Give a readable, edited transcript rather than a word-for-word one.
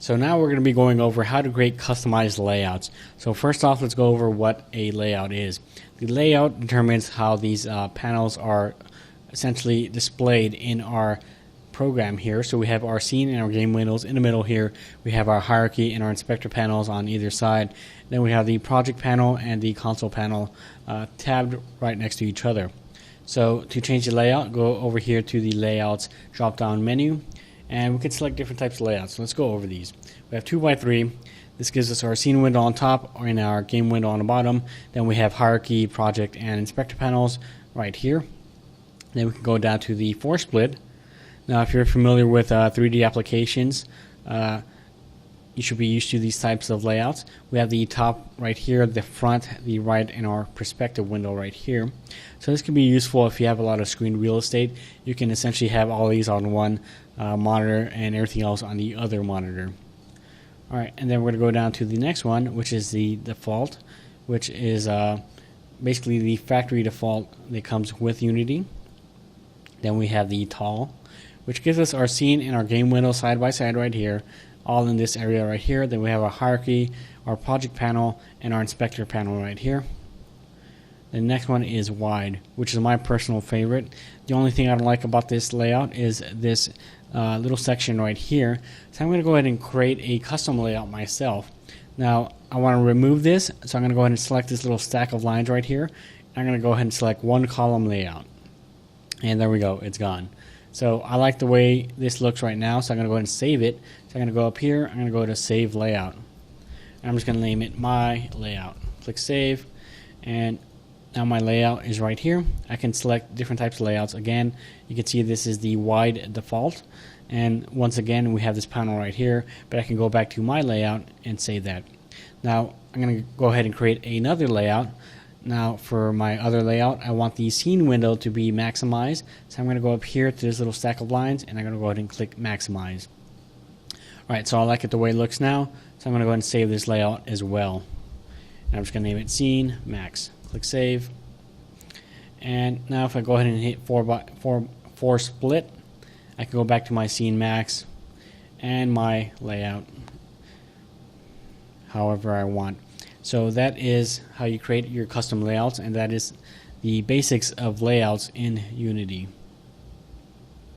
So now we're going to be going over how to create customized layouts. So first off, let's go over what a layout is. The layout determines how these panels are essentially displayed in our program here. So we have our scene and our game windows in the middle here. We have our hierarchy and our inspector panels on either side. Then we have the project panel and the console panel tabbed right next to each other. So to change the layout, go over here to the layouts drop down menu, and we can select different types of layouts. So let's go over these. We have 2x3. This gives us our scene window on top and our game window on the bottom. Then we have hierarchy, project, and inspector panels right here. Then we can go down to the 4 split. Now if you're familiar with 3D applications, you should be used to these types of layouts. We have the top right here, the front, the right, and our perspective window right here. So this can be useful if you have a lot of screen real estate. You can essentially have all these on one monitor and everything else on the other monitor. Alright, and then we're going to go down to the next one, which is the default, which is basically the factory default that comes with Unity. Then we have the tall, which gives us our scene and our game window side by side right here, all in this area right here. Then we have our hierarchy, our project panel, and our inspector panel right here. The next one is wide, which is my personal favorite. The only thing I don't like about this layout is this little section right here. So I'm going to go ahead and create a custom layout myself. Now I want to remove this, so I'm going to go ahead and select this little stack of lines right here. I'm going to go ahead and select one column layout. And there we go, it's gone. So I like the way this looks right now, so I'm going to go ahead and save it. So I'm going to go up here, I'm going to go to Save Layout. I'm just going to name it My Layout. Click Save, and now my layout is right here. I can select different types of layouts. Again, you can see this is the wide default. And once again, we have this panel right here, but I can go back to my layout and save that. Now, I'm going to go ahead and create another layout. Now, for my other layout, I want the scene window to be maximized. So I'm going to go up here to this little stack of lines, and I'm going to go ahead and click Maximize. Alright, so I like it the way it looks now. So I'm going to go ahead and save this layout as well. And I'm just going to name it Scene Max. Click Save. And now if I go ahead and hit 4 split, I can go back to my Scene Max and my layout however I want. So that is how you create your custom layouts, and that is the basics of layouts in Unity.